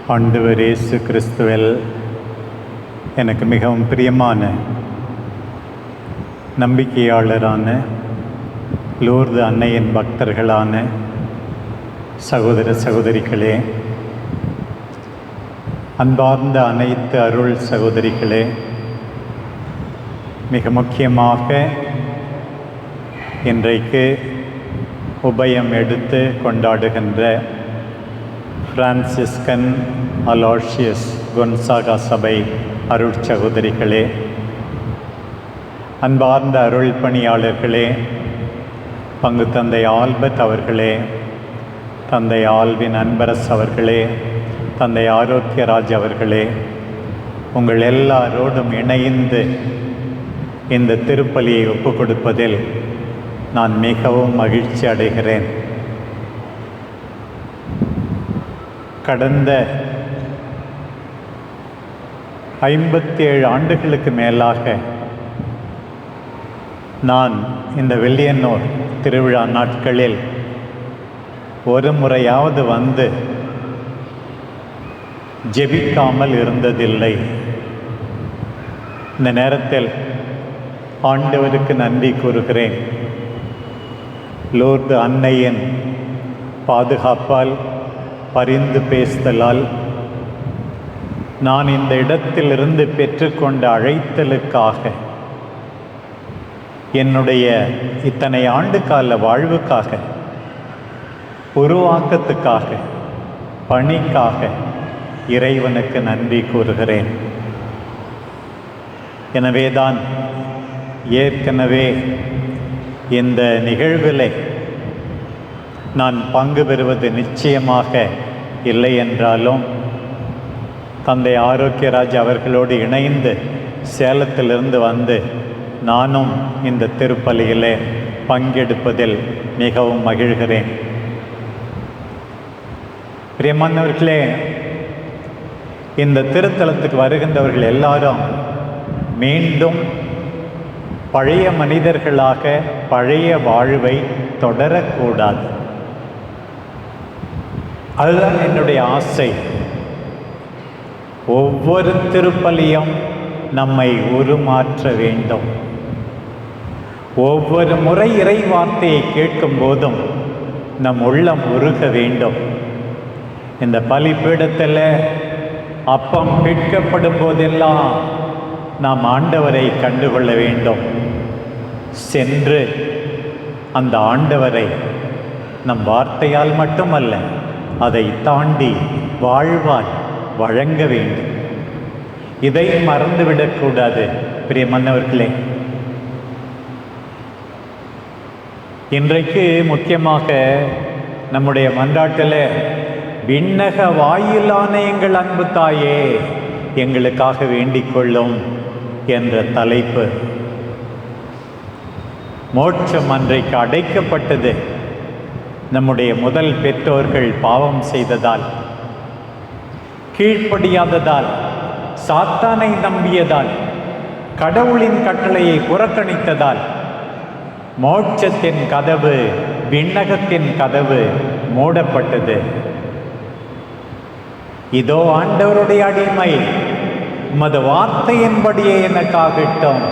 ஆண்டவர் இயேசு கிறிஸ்துவில் எனக்கு மிகவும் பிரியமான நம்பிக்கையாளரான லூர்து அன்னையின் பக்தர்களான சகோதர சகோதரிகளே, அன்பார்ந்த அனைத்து அருள் சகோதரிகளே, மிக முக்கியமாக இன்றைக்கு உபயம் எடுத்து கொண்டாடுகின்ற பிரான்சிஸ்கன் அலோஷியஸ் கொன்சாகா சபை அருட்சகோதரிகளே, அன்பார்ந்த அருள் பணியாளர்களே, பங்கு தந்தை ஆல்பர்ட் அவர்களே, தந்தை ஆல்வின் அன்பரஸ் அவர்களே, தந்தை ஆரோக்கியராஜ் அவர்களே, உங்கள் எல்லாரோடும் இணைந்து இந்த திருப்பலியை ஒப்புக் கொடுப்பதில் நான் மிகவும் மகிழ்ச்சி அடைகிறேன். கடந்த 57 ஆண்டுகளுக்கு மேலாக நான் இந்த வெள்ளியனூர் திருவிழா நாட்களில் ஒரு முறையாவது வந்து ஜெபிக்காமல் இருந்ததில்லை. இந்த நேரத்தில் ஆண்டவருக்கு நன்றி கூறுகிறேன். லூர்து அன்னையின் பாதுகாப்பால், பரிந்து பேசுதலால் நான் இந்த இடத்திலிருந்து பெற்றுக்கொண்ட அழைத்தலுக்காக, என்னுடைய இத்தனை ஆண்டு கால வாழ்வுக்காக, உருவாக்கத்துக்காக, பணிக்காக இறைவனுக்கு நன்றி கூறுகிறேன். எனவேதான் ஏற்கனவே இந்த நிகழ்வில் நான் பங்கு பெறுவது நிச்சயமாக இல்லை என்றாலும், தந்தை ஆரோக்கியராஜ் அவர்களோடு இணைந்து சேலத்திலிருந்து வந்து நானும் இந்த திருப்பலியிலே பங்கெடுப்பதில் மிகவும் மகிழ்கிறேன். பிரியமானவர்களே, இந்த திருத்தலத்துக்கு வருகின்றவர்கள் எல்லாரும் மீண்டும் பழைய மனிதர்களாக பழைய வாழ்வை தொடரக்கூடாது. அதுதான் என்னுடைய ஆசை. ஒவ்வொரு திருப்பலியும் நம்மை உருமாற்ற வேண்டும். ஒவ்வொரு முறை இறை வார்த்தையை கேட்கும் போதும் நம் உள்ளம் உருக வேண்டும். இந்த பலிபீடத்தில் அப்பம் கேட்கப்படும் போதெல்லாம் நாம் ஆண்டவரை கண்டுகொள்ள வேண்டும். சென்று அந்த ஆண்டவரை நம் வார்த்தையால் மட்டுமல்ல, அதை தாண்டி வாழ்வாய் வழங்க வேண்டும். இதை மறந்துவிடக்கூடாது. பிரியமானவர்களே, இன்றைக்கு முக்கியமாக நம்முடைய மன்றாட்டில் விண்ணக வாயிலான எங்கள் அன்பு தாயே எங்களுக்காக வேண்டிக் கொள்ளும் என்ற தலைப்பு. மோட்சம் அன்றைக்கு அடைக்கப்பட்டது நம்முடைய முதல் பெற்றோர்கள் பாவம் செய்ததால், கீழ்ப்படியாததால், சாத்தானை நம்பியதால், கடவுளின் கட்டளையை புறக்கணித்ததால் மோட்சத்தின் கதவு, விண்ணகத்தின் கதவு மூடப்பட்டது. இதோ ஆண்டவருடைய அடிமை, உமது வார்த்தையின்படியே எனக்காகட்டும்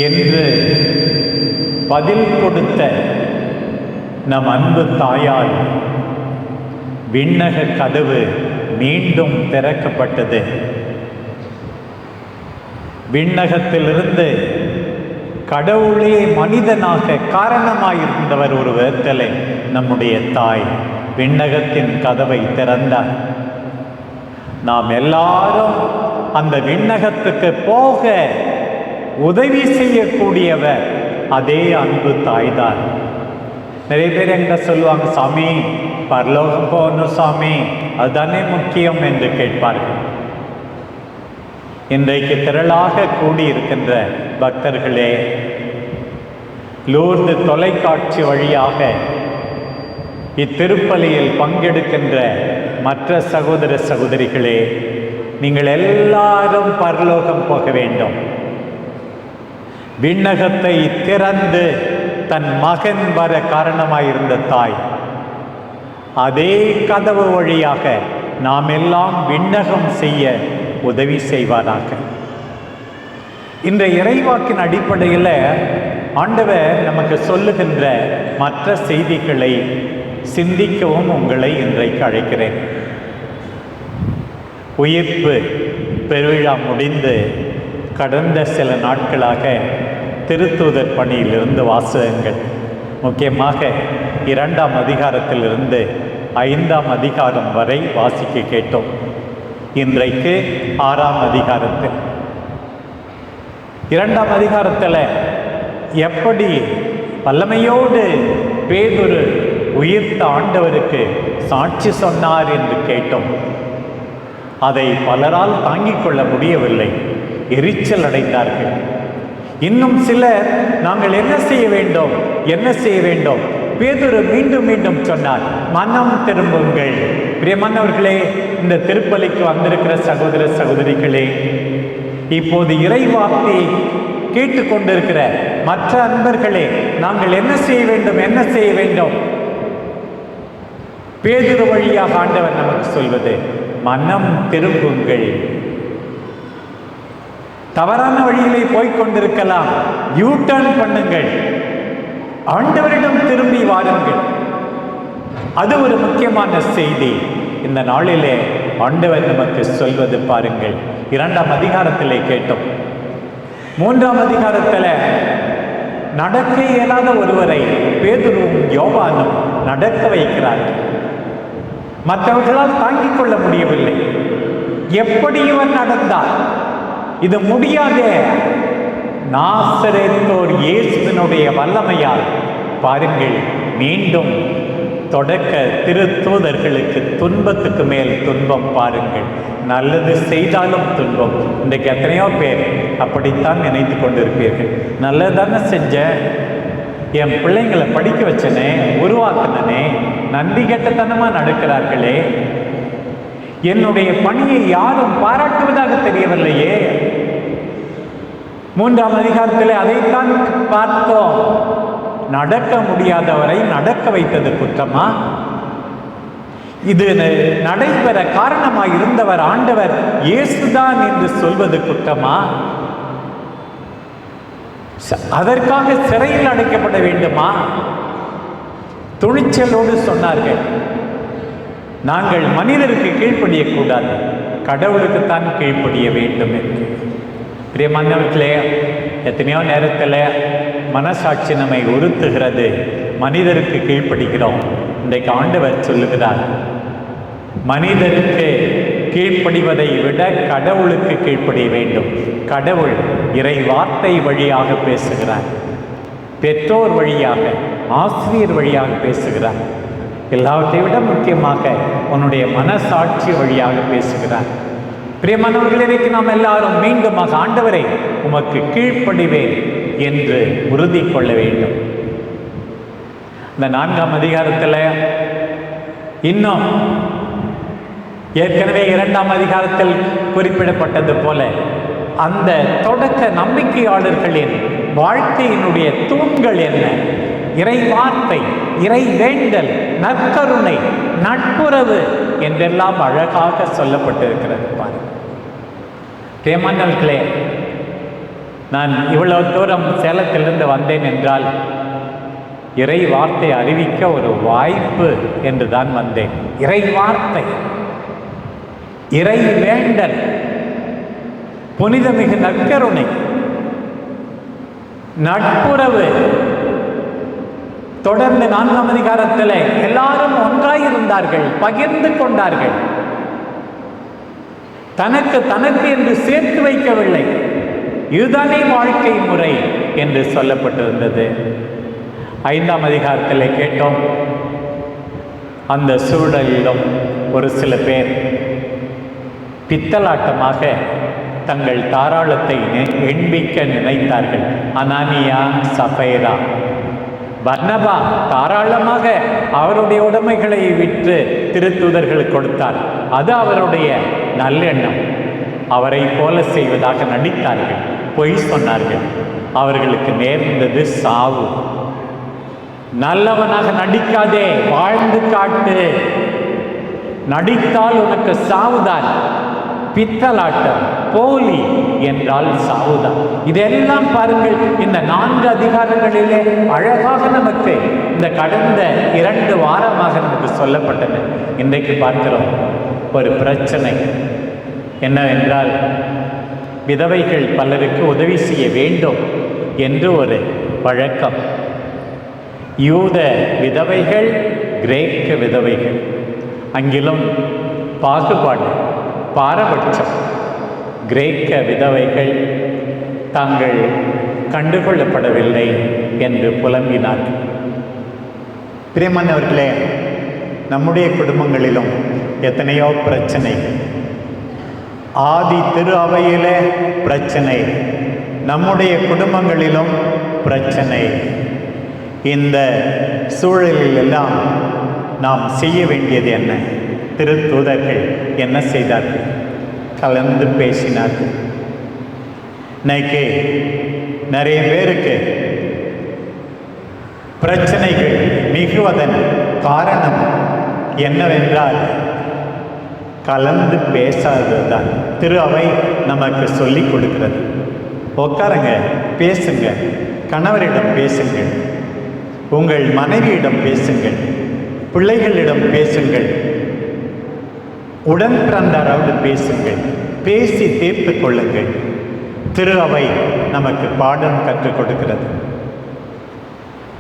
என்று பதில் கொடுத்த நம் அன்பு தாயால் விண்ணக கதவு மீண்டும் திறக்கப்பட்டது. விண்ணகத்திலிருந்து கடவுளே மனிதனாக காரணமாயிருந்தவர் ஒரு விதத்திலே நம்முடைய தாய் விண்ணகத்தின் கதவை திறந்தார். நாம் எல்லாரும் அந்த விண்ணகத்துக்கு போக உதவி செய்யக்கூடியவர் அதே அன்பு தாய்தான். நிறைய பேர் எங்க சொல்லுவாங்க, சாமி பரலோகம் போகணும் சாமி, அதுதானே முக்கியம் என்று கேட்பார்கள். இன்றைக்கு திரளாக கூடியிருக்கின்ற பக்தர்களே, லூர்து தொலைக்காட்சி வழியாக இத்திருப்பலியில் பங்கெடுக்கின்ற மற்ற சகோதர சகோதரிகளே, நீங்கள் எல்லாரும் பரலோகம் போக வேண்டும். விண்ணகத்தை திறந்து தன் மகன் வர காரணமாயிருந்த தாய் அதே கதவு வழியாக நாம் எல்லாம் விண்ணகம் செய்ய உதவி செய்வாராக. இந்த இறைவாக்கின் அடிப்படையில் ஆண்டவர் நமக்கு சொல்லுகின்ற மற்ற செய்திகளை சிந்திக்கவும் உங்களை இன்றைக்கு அழைக்கிறேன். உயிர்ப்பு பெருவிழா முடிந்து கடந்த சில நாட்களாக திருத்தூதர் பணியிலிருந்து வாசகங்கள், முக்கியமாக 2ஆம் அதிகாரத்திலிருந்து 5ஆம் அதிகாரம் வரை வாசிக்க கேட்டோம். இன்றைக்கு 6ஆம் அதிகாரத்தில் 2ஆம் அதிகாரத்தில் எப்படி வல்லமையோடு பேதுரு உயிர்த்த ஆண்டவருக்கு சாட்சி சொன்னார் என்று கேட்டோம். அதை பலரால் தாங்கிக் கொள்ள முடியவில்லை, எரிச்சல் அடைந்தார்கள். இன்னும் சிலர் நாங்கள் என்ன செய்ய வேண்டும்? பேதுரு மீண்டும் மீண்டும் சொன்னார், மனம் திரும்புங்கள். பிரியமானவர்களே, இந்த திருப்பலிக்கு வந்திருக்கிற சகோதர சகோதரிகளே, இப்போது இறைவார்த்தையை கேட்டுக்கொண்டிருக்கிற மற்ற அன்பர்களே, நாங்கள் என்ன செய்ய வேண்டும்? பேதுரு வழியாக ஆண்டவர் நமக்கு சொல்வது, மனம் திரும்புங்கள். தவறான வழியிலே போய்கொண்டிருக்கலாம், யூ டர்ன் பண்ணுங்கள், ஆண்டவரிடம் திரும்பி வாருங்கள். அது ஒரு முக்கியமான செய்தி இந்த நாளிலே ஆண்டவர் நமக்கு சொல்வது. பாருங்கள், 2ஆம் அதிகாரத்திலே கேட்டோம். 3ஆம் அதிகாரத்தில் நடக்க இயலாத ஒருவரை பேதுருவும் யோவானும் நடக்க வைக்கிறார்கள். மற்றவர்களால் தாங்கிக் கொள்ள முடியவில்லை. எப்படி இவன் நடந்தார்? இது முடியாதே. நாசரேத்தோர் இயேசுவினுடைய வல்லமையால் பாருங்கள், மீண்டும் தொடக்க திருத்தூதர்களுக்கு துன்பத்துக்கு மேல் துன்பம். பாருங்கள், நல்லது செய்தாலும் துன்பம். இன்றைக்கு எத்தனையோ பேர் அப்படித்தான் நினைத்து கொண்டிருப்பீர்கள். நல்லதானே செஞ்ச, என் பிள்ளைங்களை படிக்க வச்சனே, உருவாக்கினனே, நன்றி கெட்டத்தனமாக நடக்கிறார்களே, என்னுடைய பணியை யாரும் பாராட்டுவதாக தெரியவில்லையே. 3ஆம் அதிகாரத்தில் அதைத்தான் பார்த்தோம். நடக்க முடியாதவரை நடக்க வைத்தது குற்றமா? இது நடைபெற காரணமாக இருந்தவர் ஆண்டவர் இயேசுதான் என்று சொல்வது குற்றமா? அதற்காக சிறையில் அடைக்கப்பட வேண்டுமா? துணிச்சலோடு சொன்னார்கள், நாங்கள் மனிதருக்கு கீழ்ப்படியக்கூடாது, கடவுளுக்குத்தான் கீழ்ப்படிய வேண்டும் என்று. பிரியமானவர்களே, எத்தனையோ நேரத்தில் மனசாட்சி நம்மை உறுத்துகிறது, மனிதருக்கு கீழ்ப்படுகிறோம். இன்றைக்கு ஆண்டவர் சொல்லுகிறார், மனிதருக்கு கீழ்ப்படிவதை விட கடவுளுக்கு கீழ்ப்படிய வேண்டும். கடவுள் இறை வார்த்தை வழியாக பேசுகிறார், பெற்றோர் வழியாக, ஆசிரியர் வழியாக பேசுகிறார். எல்லாவற்றை விட முக்கியமாக உன்னுடைய மனசாட்சி வழியாக பேசுகிறார். பிரியமானவர்களே, நாம் எல்லாரும் மீண்டுமாக ஆண்டவரை உமக்கு கீழ்ப்படிவேன் என்று உறுதி கொள்ள வேண்டும். இந்த 4ஆம் அதிகாரத்தில் இன்னும் ஏற்கனவே 2ஆம் அதிகாரத்தில் குறிப்பிடப்பட்டது போல அந்த தொடக்க நம்பிக்கையாளர்களின் வாழ்க்கையினுடைய தூண்கள் என்ன? இறை வார்த்தை, இறை வேண்டல், நற்கருணை, நட்புறவு என்றெல்லாம் அழகாக சொல்லப்பட்டிருக்கிறது. பாருங்கள் தேமானவர்களே, நான் இவ்வளவு தூரம் சேலத்திலிருந்து வந்தேன் என்றால் இறை வார்த்தை அறிவிக்க ஒரு வாய்ப்பு என்று தான் வந்தேன். இறை வார்த்தை, இறை வேண்டல், புனிதமிகு நற்கருணை, நட்புறவு. தொடர்ந்து 4ஆம் அதிகாரத்தில் எல்லாரும் ஒன்றாயிருந்தார்கள், பகிர்ந்து கொண்டார்கள். தனக்கு என்று சேர்த்து வைக்கவில்லை. இதுதானே வாழ்க்கை முறை என்று சொல்லப்பட்டிருந்தது. 5ஆம் அதிகாரத்தில் கேட்டோம், அந்த சூழலிலும் ஒரு சில பேர் பித்தலாட்டமாக தங்கள் தாராளத்தை எண்பிக்க நினைத்தார்கள். அனானியா, சபைரா, பர்னபா தாராளமாக அவருடைய உடைமைகளை விற்று திருத்தூதர்களுக்கு கொடுத்தார். அது அவருடைய நல்லெண்ணம். அவரை போல செய்வதாக நடித்தார்கள், பொய் சொன்னார்கள். அவர்களுக்கு நேர்ந்தது சாவு. நல்லவனாக நடிக்காதே, வாழ்ந்து காட்டு. நடித்தால் உனக்கு சாவுதான். பித்தலாட்டம், போலி என்றால் சாவுதான். இதெல்லாம் பாருங்கள், இந்த 4 அதிகாரங்களிலே அழகாக நமக்கு இந்த கடந்த 2 வாரமாக நமக்கு சொல்லப்பட்டன. இன்றைக்கு பார்க்கிறோம் ஒரு பிரச்சனை என்னவென்றால், விதவைகள் பலருக்கு உதவி செய்ய வேண்டும் என்று ஒரு வழக்கம். யூத விதவைகள், கிரேக்க விதவைகள், அங்கிலும் பாகுபாடு, பாரபட்சம். கிரேக்க விதவைகள் தாங்கள் கண்டுகொள்ளப்படவில்லை என்று புலம்பினார்கள். பிரியமானவர்களே, நம்முடைய குடும்பங்களிலும் எத்தனையோ பிரச்சனை. ஆதி திரு அவையிலே பிரச்சனை, நம்முடைய குடும்பங்களிலும் பிரச்சனை. இந்த சூழலில் எல்லாம் நாம் செய்ய வேண்டியது என்ன? திருத்தூதர்கள் என்ன செய்தார்கள்? கலந்து பேசினார்கள். இன்னைக்கு நிறைய பேருக்கு பிரச்சனைகள் மிகுவதன் காரணம் என்னவென்றால் கலந்து பேசாததுதான். திரு அவை நமக்கு சொல்லிக் கொடுக்கிறது. உட்காருங்க, பேசுங்க, கணவரிடம் பேசுங்கள், உங்கள் மனைவியிடம் பேசுங்கள், பிள்ளைகளிடம் பேசுங்கள், உடன் பிறந்தாரோடு பேசுங்கள், பேசி தீர்த்து கொள்ளுங்கள். திரு அவை நமக்கு பாடம் கற்றுக் கொடுக்கிறது.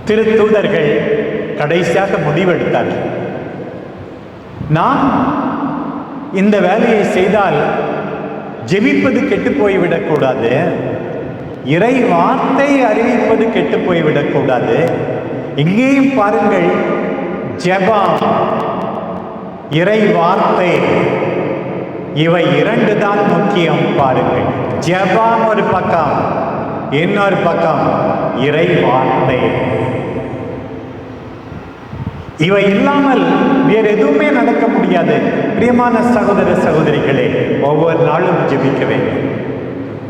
திருத்தூதர்கள் கடைசியாக முடிவெடுத்தார்கள். நாம் இந்த வேலையை செய்தால் ஜெபிப்பது கெட்டு போய்விடக்கூடாது, இறை வார்த்தை அறிவிப்பது கெட்டு போய்விடக்கூடாது. இங்கேயும் பாருங்கள், ஜெபம், இறை வார்த்தை, இவை 2 தான் முக்கியம். பாருங்கள், ஜெபம் ஒரு பக்கம், இன்னொரு பக்கம் இறை வார்த்தை. இவை இல்லாமல் வேறு எதுவுமே நடக்க முடியாது. பிரியமான சகோதர சகோதரிகளே, ஒவ்வொரு நாளும் ஜெபிக்க வேண்டும்,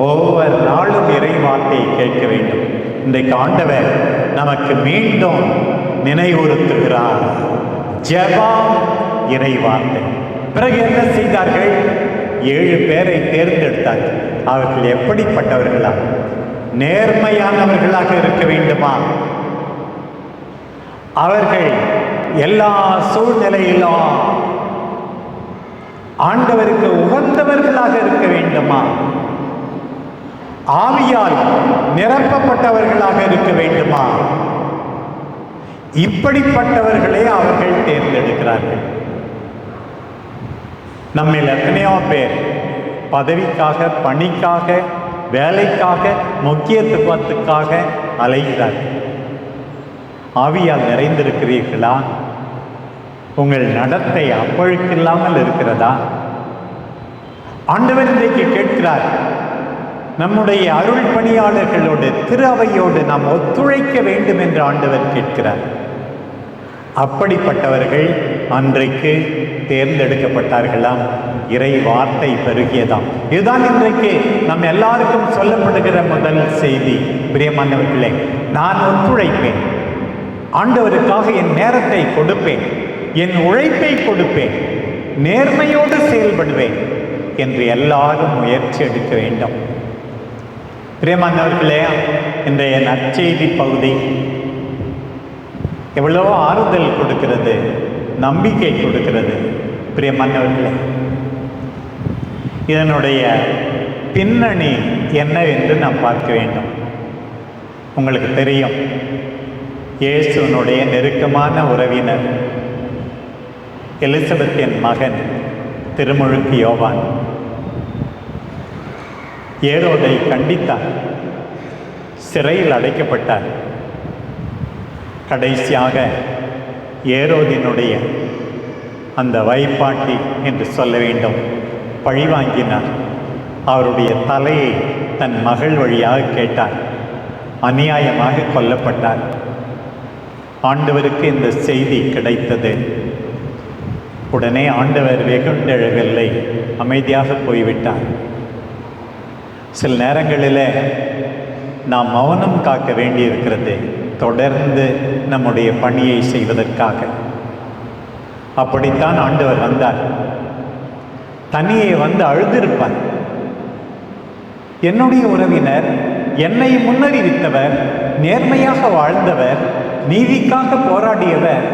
ஒவ்வொரு நாளும் இறை வார்த்தையை கேட்க வேண்டும். இன்றைக்கு ஆண்டவர் நமக்கு மீண்டும் நினைவுறுத்துகிறார். ஜெபம், இறை வார்த்தை. பிறகு என்ன செய்தார்கள்? 7 பேரை தேர்ந்தெடுத்தார்கள். அவர்கள் எப்படிப்பட்டவர்களா? நேர்மையானவர்களாக இருக்க வேண்டுமா? அவர்கள் எல்லா சூழ்நிலையிலும் ஆண்டவருக்கு உகந்தவர்களாக இருக்க வேண்டுமா? ஆவியால் நிரப்பப்பட்டவர்களாக இருக்க வேண்டுமா? இப்படிப்பட்டவர்களே அவர்கள் தேர்ந்தெடுக்கிறார்கள். நம்மில் எத்தனையோ பேர் பதவிக்காக, பணிக்காக, வேலைக்காக, முக்கியத்துவத்துக்காக அலைகிறார்கள். ஆவியால் நிறைந்திருக்கிறீர்களா? உங்கள் நடத்தை அப்பழுக்கில்லாமல் இருக்கிறதா? ஆண்டவர் இன்றைக்கு கேட்கிறார், நம்முடைய அருள் பணியாளர்களோடு, திரு அவையோடு நாம் ஒத்துழைக்க வேண்டும் என்று ஆண்டவர் கேட்கிறார். அப்படிப்பட்டவர்கள் அன்றைக்கு தேர்ந்தெடுக்கப்பட்டார்களாம். இறை வார்த்தை பெருகியதாம். இதுதான் இன்றைக்கு நம் எல்லாருக்கும் சொல்லப்படுகிற முதல் செய்தி. பிரியமானவர்களே, நான் ஒத்துழைப்பேன், ஆண்டவருக்காக என் நேரத்தை கொடுப்பேன், என் உழைப்பை கொடுப்பேன், நேர்மையோடு செயல்படுவேன் என்று எல்லாரும் முயற்சி எடுக்க வேண்டும். பிரியமானவர்களே, இன்றைய நற்செய்தி பகுதி எவ்வளவோ ஆறுதல் கொடுக்கிறது, நம்பிக்கை கொடுக்கிறது. பிரியமானவர்களே, இதனுடைய பின்னணி என்னவென்று நாம் பார்க்க வேண்டும். உங்களுக்கு தெரியும், இயேசுனுடைய நெருக்கமான உறவினர் எலிசபெத்தின் மகன் திருமுழுக்கு யோவான் ஏரோதை கண்டித்தார், சிறையில் அடைக்கப்பட்டார். கடைசியாக ஏரோதினுடைய அந்த வைப்பாட்டி என்று சொல்ல வேண்டும் பழிவாங்கினார். அவருடைய தலையை தன் மகள் வழியாக கேட்டார். அநியாயமாக கொல்லப்பட்டார். ஆண்டவருக்கு இந்த செய்தி கிடைத்தது. உடனே ஆண்டவர் வெகுண்டெழவில்லை, அமைதியாக போய்விட்டார். சில நேரங்களில் நாம் மௌனம் காக்க வேண்டியிருக்கிறது. தொடர்ந்து நம்முடைய பணியை செய்வதற்காக. அப்படித்தான் ஆண்டவர் வந்தார். தனியே வந்து அழுதிருப்பார். என்னுடைய உறவினர், என்னை முன்னறிவித்தவர், நேர்மையாக வாழ்ந்தவர், நீதிக்காக போராடியவர்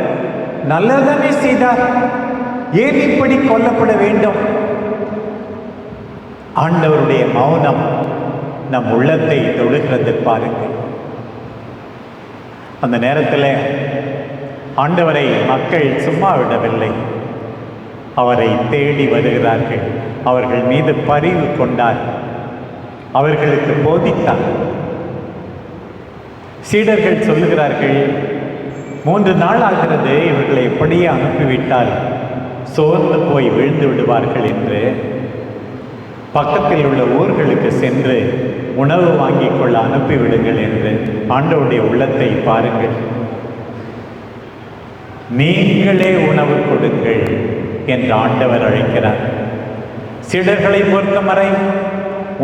நல்லதானே செய்தார், ஏன் இப்படி கொல்லப்பட வேண்டும்? ஆண்டவருடைய மௌனம் நம் உள்ளத்தை தொடுகிறது பாருங்கள். அந்த நேரத்தில் ஆண்டவரை மக்கள் சும்மா விடவில்லை. அவரை தேடி வருகிறார்கள். அவர்கள் மீது பரிவு கொண்டார். அவர்களுக்கு போதித்தார். சீடர்கள் சொல்லுகிறார்கள், 3 நாள் ஆகிறது, இவர்களை எப்படியே அனுப்பிவிட்டால் சோர்ந்து போய் விழுந்து விடுவார்கள் என்று பக்கத்தில் உள்ள ஊர்களுக்கு சென்று உணவு வாங்கிக் கொள்ள அனுப்பிவிடுங்கள் என்று ஆண்டவருடைய உள்ளத்தை பாருங்கள். நீங்களே உணவு கொடுங்கள் என்று ஆண்டவர் அழைக்கிறார். சீடர்களை பொறுத்தவரை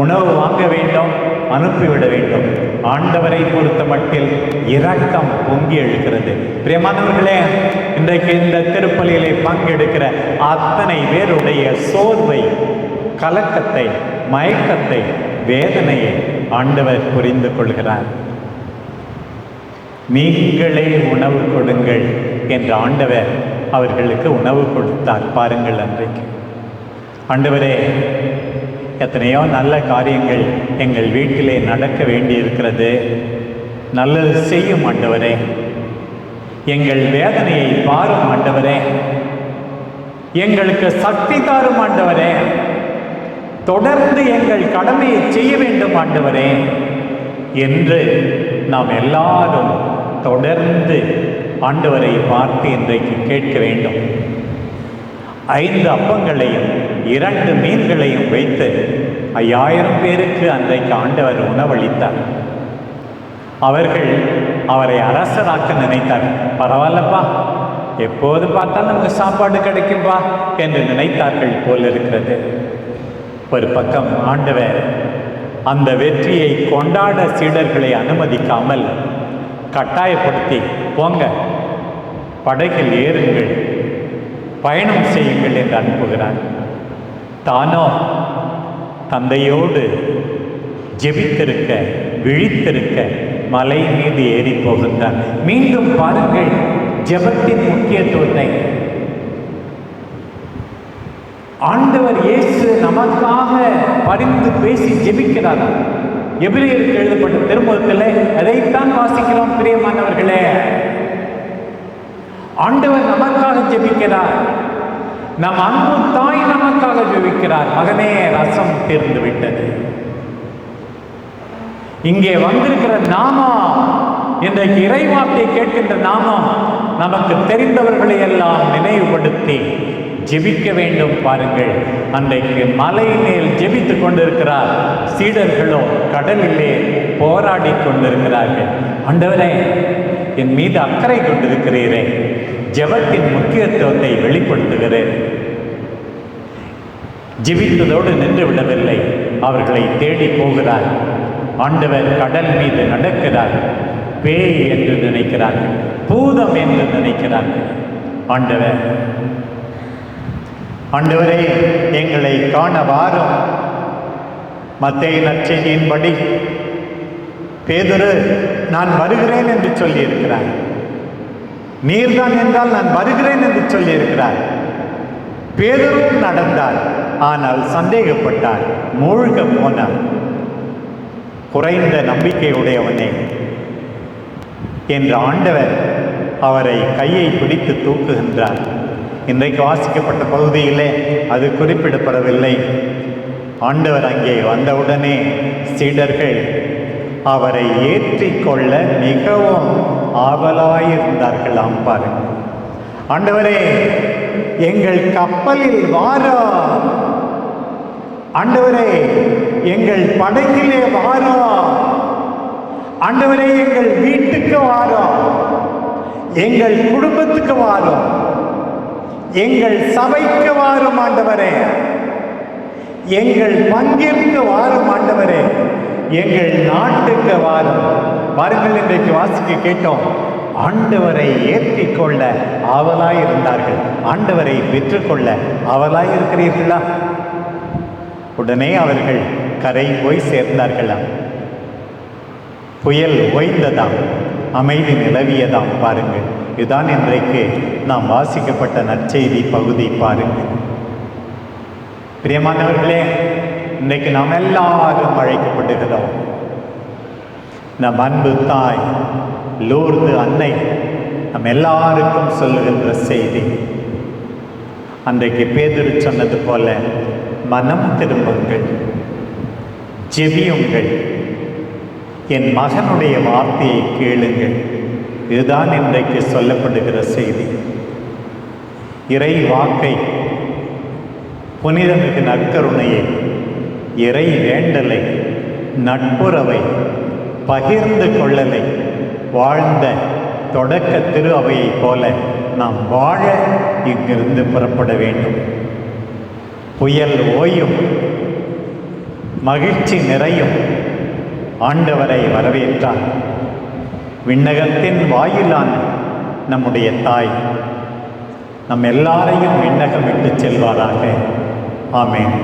உணவு வாங்க வேண்டும், அனுப்பிவிட வேண்டும். ஆண்டவரை பொறுத்த மட்டில் இரக்கம் பொங்கி எழுகிறது. பிரியமானவர்களே, இன்றைக்கு இந்த திருப்பலியிலே பங்கெடுக்கிற அத்தனை பேருடைய சோர்வை, கலக்கத்தை, மயக்கத்தை, வேதனையை ஆண்டவர் புரிந்து கொள்கிறார். நீங்களே உணவு கொடுங்கள் என்று ஆண்டவர் அவர்களுக்கு உணவு கொடுத்தார். பாருங்கள், அன்றைக்கு ஆண்டவரே, எத்தனையோ நல்ல காரியங்கள் எங்கள் வீட்டிலே நடக்க வேண்டியிருக்கிறது, நல்லது செய்யும் ஆண்டவரே. எங்கள் வேதனையை பாரும் ஆண்டவரே. எங்களுக்கு சக்தி தாரும் ஆண்டவரே. தொடர்ந்து எங்கள் கடமையை செய்ய வேண்டும் ஆண்டவரே என்று நாம் எல்லாரும் தொடர்ந்து ஆண்டவரை பார்த்து இன்றைக்கு கேட்க வேண்டும். 5 அப்பங்களையும் 2 மீன்களையும் வைத்து 5000 பேருக்கு அன்றைக்கு ஆண்டவர் உணவளித்தார். அவர்கள் அவரை அரசராக்க நினைத்தார். பரவாயில்லப்பா, எப்போது பார்த்தாலும் நமக்கு சாப்பாடு கிடைக்கும்பா என்று நினைத்தார்கள் போல் இருக்கிறது. ஒரு பக்கம் ஆண்டவர் அந்த வெற்றியை கொண்டாட சீடர்களை அனுமதிக்காமல் கட்டாயப்படுத்தி, போங்க, படகில் ஏறுங்கள், பயணம் செய்யுங்கள் என்று அனுப்புகிறார். தானோ தந்தையோடு ஜெபித்திருக்க, விழித்திருக்க மலை மீது ஏறி போகின்றார். மீண்டும் பாருங்கள் ஜெபத்தின் முக்கியத்துவத்தை. ஆண்டவர் இயேசு நமக்காக பரிந்து பேசி ஜெபிக்கிறார். எபிரேயருக்கு எழுதப்பட்ட திருமுகத்திலே அதைத்தான் வாசிக்கிறோம். பிரியமானவர்களே, ஆண்டவர் நமக்காக ஜெபிக்கிறார். நம் அன்பு தாய் நமக்காக ஜெபிக்கிறார். மகனே, ரசம் தீர்ந்து விட்டது. இங்கே வந்திருக்கிற நாமம், இன்றைக்கு இறைவார்த்தை கேட்கின்ற நாமம், நமக்கு தெரிந்தவர்களை எல்லாம் நினைவுபடுத்தி ஜெபிக்க வேண்டும். பாருங்கள், அன்றைக்கு மலை மேல் ஜெபித்து கொண்டிருக்கிறார். சீடர்களோ கடலிலே போராடி கொண்டிருக்கிறார்கள். ஆண்டவரே, என் மீது அக்கறை கொண்டிருக்கிறீரே, ஜெபத்தின் முக்கியத்துவத்தை வெளிப்படுத்துகிறேன். ஜெபித்ததோடு நின்று விடவில்லை, அவர்களை தேடி போகிறார். ஆண்டவர் கடல் மீது நடக்கிறார். பேய் என்று நினைக்கிறார்கள், பூதம் என்று நினைக்கிறார்கள். ஆண்டவரே, எங்களை காண வாரும். மத்தேயு நற்செய்தியின்படி பேதுரு நான் வருகிறேன் என்று சொல்லியிருக்கிறார். நீர்தான் என்றால் நான் வருகிறேன் என்று சொல்லியிருக்கிறார். பேதுருவும் நடந்தார், ஆனால் சந்தேகப்பட்டார், மூழ்க போனார். குறைந்த நம்பிக்கையுடையவனே என்று ஆண்டவர் அவரை கையை பிடித்து தூக்குகின்றார். இன்றைக்கு வாசிக்கப்பட்ட பகுதியிலே அது குறிப்பிடப்படவில்லை. ஆண்டவர் அங்கே வந்தவுடனே சீடர்கள் அவரை ஏற்றிக்கொள்ள மிகவும் ஆவலாயிருந்தார்களாம். பாருங்கள், ஆண்டவரே, எங்கள் கப்பலில் வாரா, ஆண்டவரே, எங்கள் படகிலே வாரா, ஆண்டவரே, எங்கள் வீட்டுக்கு வாரா, எங்கள் குடும்பத்துக்கு வாரும், எங்கள் சபைக்கு வாரும் ஆண்டவரே, எங்கள் பங்கிற்கு வாரும் ஆண்டவரே, எங்கள் நாட்டுக்கு வாரும். பாருங்கள், இன்றைக்கு வாசிக்க கேட்டோம், ஆண்டவரை ஏற்றிக்கொள்ள ஆவலாய் இருந்தார்கள். ஆண்டவரை பெற்றுக்கொள்ள ஆவலாய் இருக்கிறீர்களா? உடனே அவர்கள் கரை போய் சேர்ந்தார்களாம். புயல் ஓய்ந்ததாம், அமைதி நிலவியதாம். பாருங்கள், இதுதான் இன்றைக்கு நாம் வாசிக்கப்பட்ட நற்செய்தி பகுதி. பாருங்கள் பிரியமானவர்களே, இன்றைக்கு நாம் எல்லாரும் அழைக்கப்படுகிறோம். நம் அன்பு தாய் லூர்து அன்னை நம் எல்லாருக்கும் சொல்லுகின்ற செய்தி, அன்றைக்கு பேதுரு சொன்னது போல, மனம் திரும்புங்கள், ஜெபியுங்கள், என் மகனுடைய வார்த்தையை கேளுங்கள். இதுதான் இன்றைக்கு சொல்லப்படுகிற செய்தி. இறை வாக்கை, புனிதமிகு நற்கருணையை, இறை வேண்டலை, நட்புறவை, பகிர்ந்து கொள்ளலை வாழ்ந்த தொடக்க திரு அவையைப் போல நாம் வாழ இங்கிருந்து புறப்பட வேண்டும். புயல் ஓயும், மகிழ்ச்சி நிறையும், ஆண்டவரை வரவேற்றார். விண்ணகத்தின் வாயிலான நம்முடைய தாய் நம் எல்லாரையும் விண்ணகம் விட்டு செல்வாராக. ஆமென்.